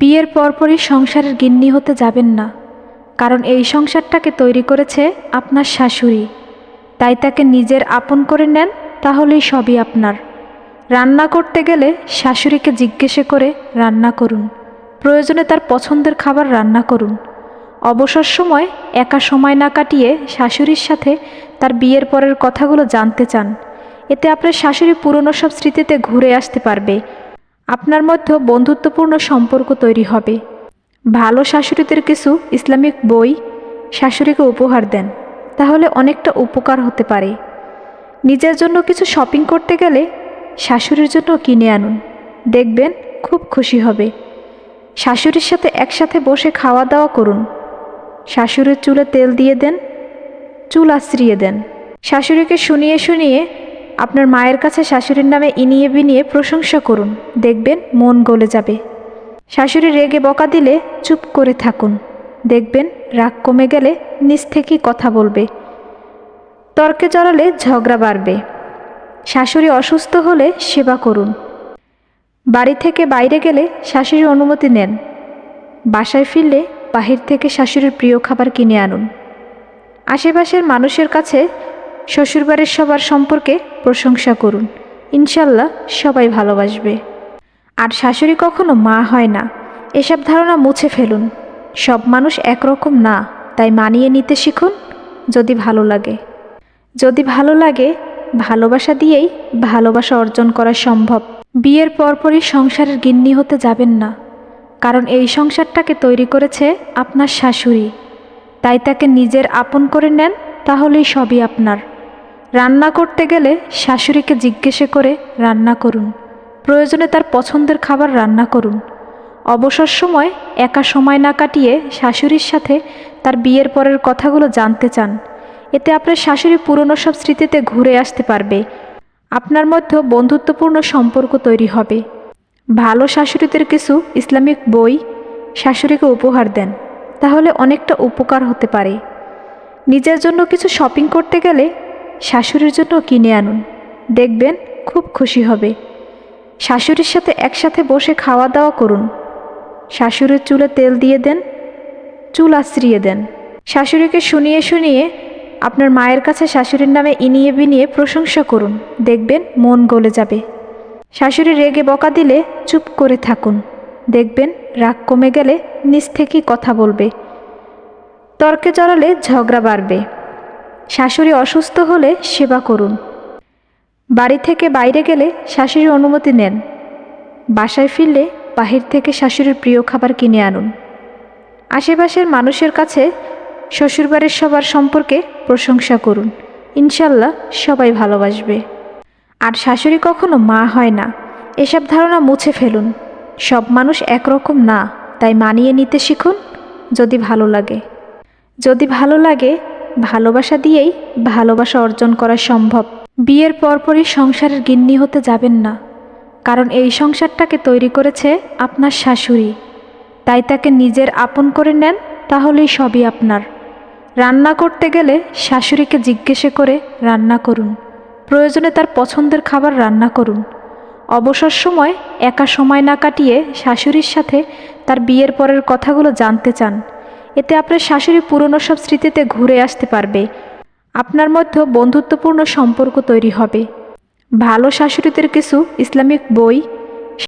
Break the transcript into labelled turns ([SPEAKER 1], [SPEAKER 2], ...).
[SPEAKER 1] বিয়ের পরপরই সংসারের গিন্নি হতে যাবেন না, কারণ এই সংসারটাকে তৈরি করেছে আপনার শাশুড়ি। তাই তাকে নিজের আপন করে নেন, তাহলেই সবই আপনার। রান্না করতে গেলে শাশুড়িকে জিজ্ঞেস করে রান্না করুন, প্রয়োজনে তার পছন্দের খাবার রান্না করুন। অবসর সময় একা সময় না কাটিয়ে শাশুড়ির সাথে তার বিয়ের পরের কথাগুলো জানতে চান। এতে আপনার শাশুড়ি পুরনো সব স্মৃতিতে ঘুরে আসতে পারবে। আপনার মধ্যে বন্ধুত্বপূর্ণ সম্পর্ক তৈরি হবে। ভালো শাশুড়িদের কিছু ইসলামিক বই শাশুড়িকে উপহার দেন, তাহলে অনেকটা উপকার হতে পারে। নিজের জন্য কিছু শপিং করতে গেলে শাশুড়ির জন্য কিনে আনুন, দেখবেন খুব খুশি হবে। শাশুড়ির সাথে একসাথে বসে খাওয়া দাওয়া করুন। শাশুড়ির চুলে তেল দিয়ে দেন, চুল আঁচড়িয়ে দেন। শাশুড়িকে শুনিয়ে শুনিয়ে আপনার মায়ের কাছে শাশুড়ির নামে ইনিয়ে বিনিয়ে প্রশংসা করুন, দেখবেন মন গলে যাবে। শাশুড়ি রেগে বকা দিলে চুপ করে থাকুন, দেখবেন রাগ কমে গেলে নিজ থেকেই কথা বলবে। তর্কে জড়ালে ঝগড়া বাড়বে। শাশুড়ি অসুস্থ হলে সেবা করুন। বাড়ি থেকে বাইরে গেলে শাশুড়ির অনুমতি নেন। বাসায় ফিরলে বাহির থেকে শাশুড়ির প্রিয় খাবার কিনে আনুন। আশেপাশের মানুষের কাছে শ্বশুরবাড়ির সবার সম্পর্কে প্রশংসা করুন, ইনশাল্লাহ সবাই ভালোবাসবে। আর শাশুড়ি কখনো মা হয় না, এসব ধারণা মুছে ফেলুন। সব মানুষ একরকম না, তাই মানিয়ে নিতে শিখুন। যদি ভালো লাগে ভালোবাসা দিয়েই ভালোবাসা অর্জন করা সম্ভব। বিয়ের পরপরই সংসারের গিন্নি হতে যাবেন না, কারণ এই সংসারটাকে তৈরি করেছে আপনার শাশুড়ি। তাই তাকে নিজের আপন করে নেন, তাহলেই সবই আপনার। রান্না করতে গেলে শাশুড়িকে জিজ্ঞেস করে রান্না করুন, প্রয়োজনে তার পছন্দের খাবার রান্না করুন। অবসর সময় একা সময় না কাটিয়ে শাশুড়ির সাথে তার বিয়ের পরের কথাগুলো জানতে চান। এতে আপনার শাশুড়ি পুরনো সব স্মৃতিতে ঘুরে আসতে পারবে। আপনার মধ্যে বন্ধুত্বপূর্ণ সম্পর্ক তৈরি হবে। ভালো শাশুড়িদের কিছু ইসলামিক বই শাশুড়িকে উপহার দেন, তাহলে অনেকটা উপকার হতে পারে। নিজের জন্য কিছু শপিং করতে গেলে শাশুড়ির জন্য কিনে আনুন, দেখবেন খুব খুশি হবে। শাশুড়ির সাথে একসাথে বসে খাওয়া দাওয়া করুন। শাশুড়ির চুলে তেল দিয়ে দেন, চুল আঁচড়িয়ে দেন। শাশুড়িকে শুনিয়ে শুনিয়ে আপনার মায়ের কাছে শাশুড়ির নামে ইনিয়ে বিনিয়ে প্রশংসা করুন, দেখবেন মন গলে যাবে। শাশুড়ি রেগে বকা দিলে চুপ করে থাকুন, দেখবেন রাগ কমে গেলে নিজ থেকেই কথা বলবে। তর্কে জড়ালে ঝগড়া বাড়বে। শাশুড়ি অসুস্থ হলে সেবা করুন। বাড়ি থেকে বাইরে গেলে শাশুড়ির অনুমতি নেন। বাসায় ফিরলে বাহির থেকে শাশুড়ির প্রিয় খাবার কিনে আনুন। আশেপাশের মানুষের কাছে শ্বশুরবাড়ির সবার সম্পর্কে প্রশংসা করুন, ইনশাল্লাহ সবাই ভালোবাসবে। আর শাশুড়ি কখনো মা হয় না, এসব ধারণা মুছে ফেলুন। সব মানুষ একরকম না, তাই মানিয়ে নিতে শিখুন। যদি ভালো লাগে ভালোবাসা দিয়েই ভালোবাসা অর্জন করা সম্ভব। বিয়ের পরপরই সংসারের গিন্নি হতে যাবেন না, কারণ এই সংসারটাকে তৈরি করেছে আপনার শাশুড়ি। তাই তাকে নিজের আপন করে নেন, তাহলেই সবই আপনার। রান্না করতে গেলে শাশুড়িকে জিজ্ঞেস করে রান্না করুন, প্রয়োজনে তার পছন্দের খাবার রান্না করুন। অবসর সময় একা সময় না কাটিয়ে শাশুড়ির সাথে তার বিয়ের পরের কথাগুলো জানতে চান। এতে আপনার শাশুড়ি পুরনো সব স্মৃতিতে ঘুরে আসতে পারবে। আপনার মধ্যে বন্ধুত্বপূর্ণ সম্পর্ক তৈরি হবে। ভালো শাশুড়িদের কিছু ইসলামিক বই